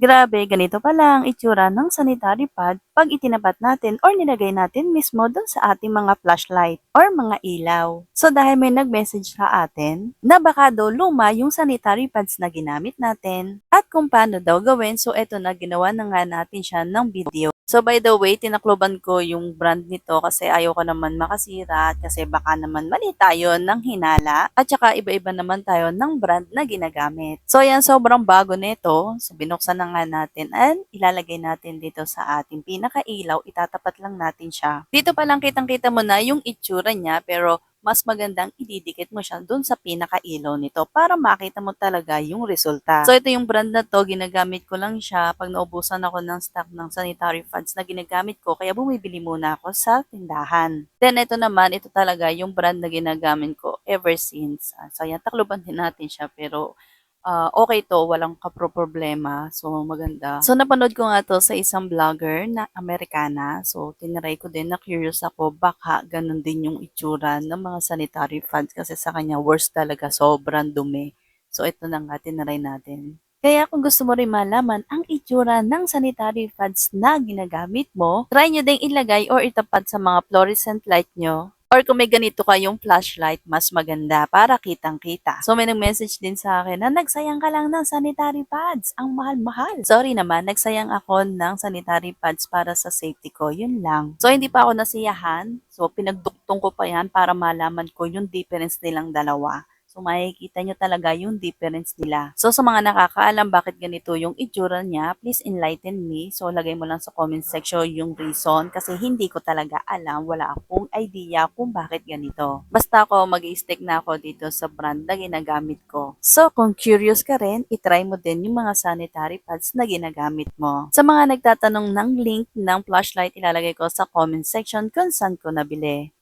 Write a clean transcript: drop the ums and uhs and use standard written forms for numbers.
Grabe, ganito pala ang itsura ng sanitary pad pag itinapat natin or nilagay natin mismo dun sa ating mga flashlight or mga ilaw. So dahil may nag-message sa atin na baka daw luma yung sanitary pads na ginamit natin at kung paano daw gawin, so eto na ginawa na nga natin siya ng video. So by the way, tinakloban ko yung brand nito kasi ayaw ko naman makasira at kasi baka naman mali tayo ng hinala at saka iba-iba naman tayo ng brand na ginagamit. So yan, sobrang bago nito. So binuksan na nga natin and ilalagay natin dito sa ating pinakailaw. Itatapat lang natin siya. Dito pa lang kitang-kita mo na yung itsura niya pero mas magandang ididikit mo siya dun sa pinakailaw nito para makita mo talaga yung resulta. So ito yung brand na to, ginagamit ko lang siya pag naubusan ako ng stock ng sanitary pads na ginagamit ko kaya bumibili muna ako sa tindahan. Then ito naman, ito talaga yung brand na ginagamit ko ever since. So yan, takloban din natin siya pero okay to, walang kaproblema. So, maganda. So, napanood ko nga to sa isang vlogger na Amerikana. So, tinry ko din na curious ako, baka ganun din yung itsura ng mga sanitary pads kasi sa kanya worst talaga, sobrang dumi. So, ito na nga, tinry natin. Kaya kung gusto mo rin malaman ang itsura ng sanitary pads na ginagamit mo, try nyo ding ilagay or itapat sa mga fluorescent light nyo. Or kung may ganito kayong flashlight, mas maganda para kitang-kita. So may nag-message din sa akin na nagsayang ka lang ng sanitary pads. Ang mahal-mahal. Sorry naman, nagsayang ako ng sanitary pads para sa safety ko. Yun lang. So hindi pa ako nasiyahan. So pinagduktong ko pa yan para malaman ko yung difference nilang dalawa. So makikita nyo talaga yung difference nila. So sa mga nakakaalam bakit ganito yung itsura niya, please enlighten me. So lagay mo lang sa comment section yung reason kasi hindi ko talaga alam, wala akong idea kung bakit ganito. Basta ako mag-i-stick na ako dito sa brand na ginagamit ko. So kung curious ka rin, itry mo din yung mga sanitary pads na ginagamit mo. Sa mga nagtatanong ng link ng flashlight, ilalagay ko sa comment section kung saan ko nabili.